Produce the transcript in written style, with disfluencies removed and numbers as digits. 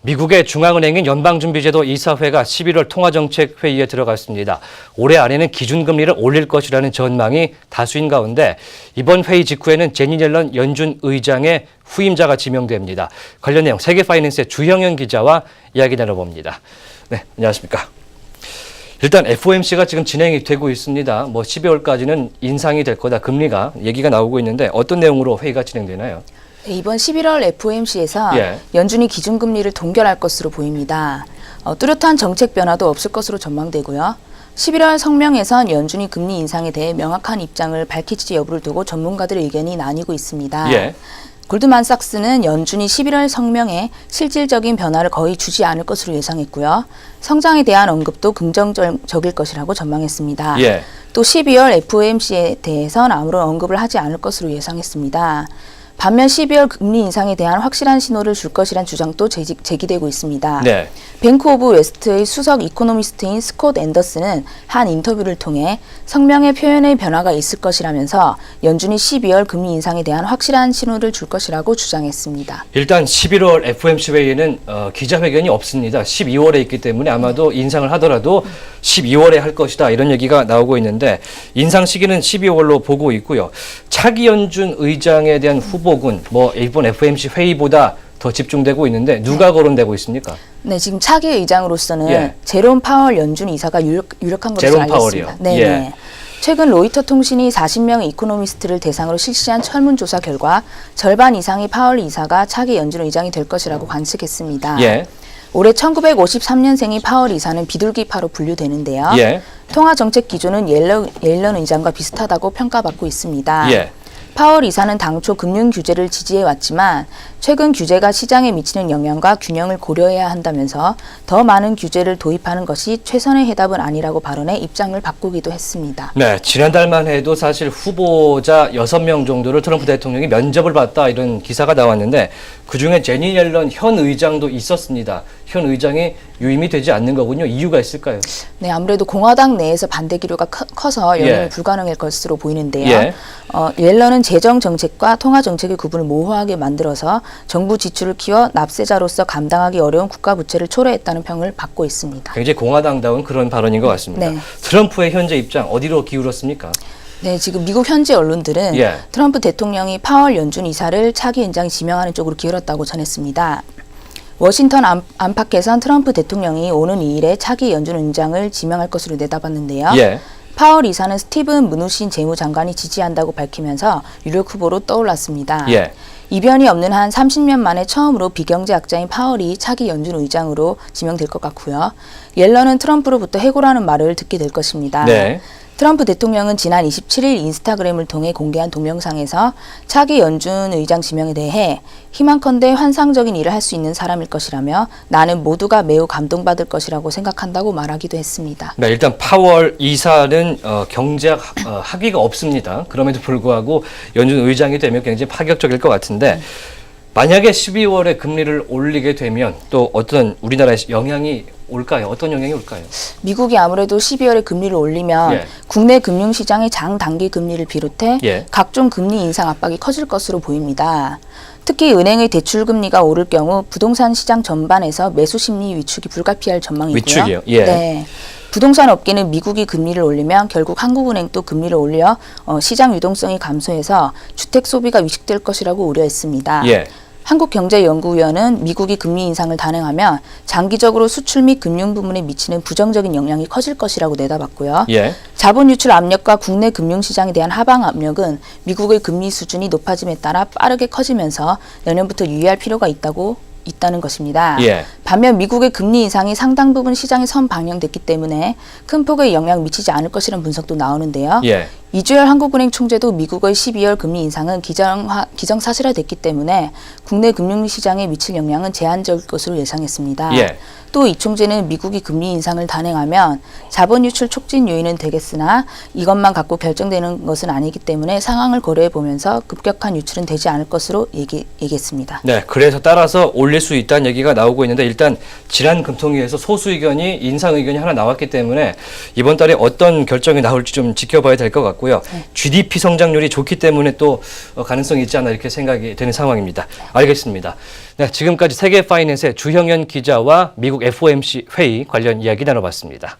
미국의 중앙은행인 연방준비제도 이사회가 11월 통화정책회의에 들어갔습니다. 올해 안에는 기준금리를 올릴 것이라는 전망이 다수인 가운데 이번 회의 직후에는 제니 옐런 연준 의장의 후임자가 지명됩니다. 관련 내용 세계파이낸스의 주형현 기자와 이야기 나눠봅니다. 네, 안녕하십니까. 일단 FOMC가 지금 진행이 되고 있습니다. 12월까지는 인상이 될 거다, 금리가 얘기가 나오고 있는데 어떤 내용으로 회의가 진행되나요? 네, 이번 11월 FOMC에서 연준이 기준금리를 동결할 것으로 보입니다. 뚜렷한 정책 변화도 없을 것으로 전망되고요. 11월 성명에선 연준이 금리 인상에 대해 명확한 입장을 밝힐지 여부를 두고 전문가들의 의견이 나뉘고 있습니다. 골드만삭스는 연준이 11월 성명에 실질적인 변화를 거의 주지 않을 것으로 예상했고요. 성장에 대한 언급도 긍정적일 것이라고 전망했습니다. 또 12월 FOMC에 대해선 아무런 언급을 하지 않을 것으로 예상했습니다. 반면 12월 금리 인상에 대한 확실한 신호를 줄 것이란 주장도 제기되고 있습니다. 뱅크 오브 웨스트의 수석 이코노미스트인 스콧 앤더슨은 한 인터뷰를 통해 성명의 표현의 변화가 있을 것이라면서 연준이 12월 금리 인상에 대한 확실한 신호를 줄 것이라고 주장했습니다. 일단 11월 FOMC 회의는 기자회견이 없습니다. 12월에 있기 때문에 아마도 인상을 하더라도 12월에 할 것이다, 이런 얘기가 나오고 있는데 인상 시기는 12월로 보고 있고요. 차기 연준 의장에 대한 후보군 이번 FOMC 회의보다 더 집중되고 있는데 누가 거론되고 있습니까? 네, 지금 차기 의장으로서는 제롬 파월 연준 이사가 유력한 것으로 알려졌습니다. 네. 최근 로이터 통신이 40명의 이코노미스트를 대상으로 실시한 설문조사 결과 절반 이상의 파월 이사가 차기 연준 의장이 될 것이라고 관측했습니다. 올해 1953년생인 파월 이사는 비둘기파로 분류되는데요. 통화정책 기조는 옐런 의장과 비슷하다고 평가받고 있습니다. 파월 이사는 당초 금융 규제를 지지해왔지만 최근 규제가 시장에 미치는 영향과 균형을 고려해야 한다면서 더 많은 규제를 도입하는 것이 최선의 해답은 아니라고 발언해 입장을 바꾸기도 했습니다. 네, 지난달만 해도 사실 후보자 6명 정도를 트럼프 대통령이 면접을 봤다, 이런 기사가 나왔는데 그중에 제니 옐런 현 의장도 있었습니다. 현 의장이 유임이 되지 않는 거군요. 이유가 있을까요? 네, 아무래도 공화당 내에서 반대 기류가 커서 연임이 불가능할 것으로 보이는데요. 옐런은 재정 정책과 통화 정책의 구분을 모호하게 만들어서 정부 지출을 키워 납세자로서 감당하기 어려운 국가 부채를 초래했다는 평을 받고 있습니다. 굉장히 공화당다운 그런 발언인 것 같습니다. 트럼프의 현재 입장 어디로 기울었습니까? 네, 지금 미국 현지 언론들은 트럼프 대통령이 파월 연준 이사를 차기 연장에 지명하는 쪽으로 기울었다고 전했습니다. 워싱턴 안팎에선 트럼프 대통령이 오는 2일에 차기 연준 의장을 지명할 것으로 내다봤는데요. 파월 이사는 스티븐 무누신 재무장관이 지지한다고 밝히면서 유력 후보로 떠올랐습니다. 이변이 없는 한 30년 만에 처음으로 비경제학자인 파월이 차기 연준 의장으로 지명될 것 같고요. 옐런은 트럼프로부터 해고라는 말을 듣게 될 것입니다. 트럼프 대통령은 지난 27일 인스타그램을 통해 공개한 동영상에서 차기 연준 의장 지명에 대해 희망컨대 환상적인 일을 할 수 있는 사람일 것이라며 나는 모두가 매우 감동받을 것이라고 생각한다고 말하기도 했습니다. 네, 일단 파월 이사는 경제학 학위가 없습니다. 그럼에도 불구하고 연준 의장이 되면 굉장히 파격적일 것 같은데 만약에 12월에 금리를 올리게 되면 또 어떤 우리나라에 영향이 올까요? 어떤 영향이 올까요? 미국이 아무래도 12월에 금리를 올리면 국내 금융시장의 장단기 금리를 비롯해 각종 금리 인상 압박이 커질 것으로 보입니다. 특히 은행의 대출금리가 오를 경우 부동산 시장 전반에서 매수 심리 위축이 불가피할 전망이고요. 위축이요? 네. 부동산 업계는 미국이 금리를 올리면 결국 한국은행도 금리를 올려 시장 유동성이 감소해서 주택 소비가 위축될 것이라고 우려했습니다. 한국경제연구위원은 미국이 금리 인상을 단행하면 장기적으로 수출 및 금융 부문에 미치는 부정적인 영향이 커질 것이라고 내다봤고요. 자본 유출 압력과 국내 금융시장에 대한 하방 압력은 미국의 금리 수준이 높아짐에 따라 빠르게 커지면서 내년부터 유의할 필요가 있다는 것입니다. 반면 미국의 금리 인상이 상당 부분 시장에 선반영됐기 때문에 큰 폭의 영향을 미치지 않을 것이라는 분석도 나오는데요. 이주열 한국은행 총재도 미국의 12월 금리 인상은 기정사실화됐기 때문에 국내 금융시장에 미칠 영향은 제한적일 것으로 예상했습니다. 또 이 총재는 미국이 금리 인상을 단행하면 자본 유출 촉진 요인은 되겠으나 이것만 갖고 결정되는 것은 아니기 때문에 상황을 고려해 보면서 급격한 유출은 되지 않을 것으로 얘기했습니다. 네, 그래서 따라서 올릴 수 있다는 얘기가 나오고 있는데 일단 지난 금통위에서 소수 의견이 인상 의견이 하나 나왔기 때문에 이번 달에 어떤 결정이 나올지 좀 지켜봐야 될 것 같고 같고요. GDP 성장률이 좋기 때문에 또 가능성이 있지 않나 이렇게 생각이 되는 상황입니다. 알겠습니다. 네, 지금까지 세계 파이낸스의 주형현 기자와 미국 FOMC 회의 관련 이야기 나눠봤습니다.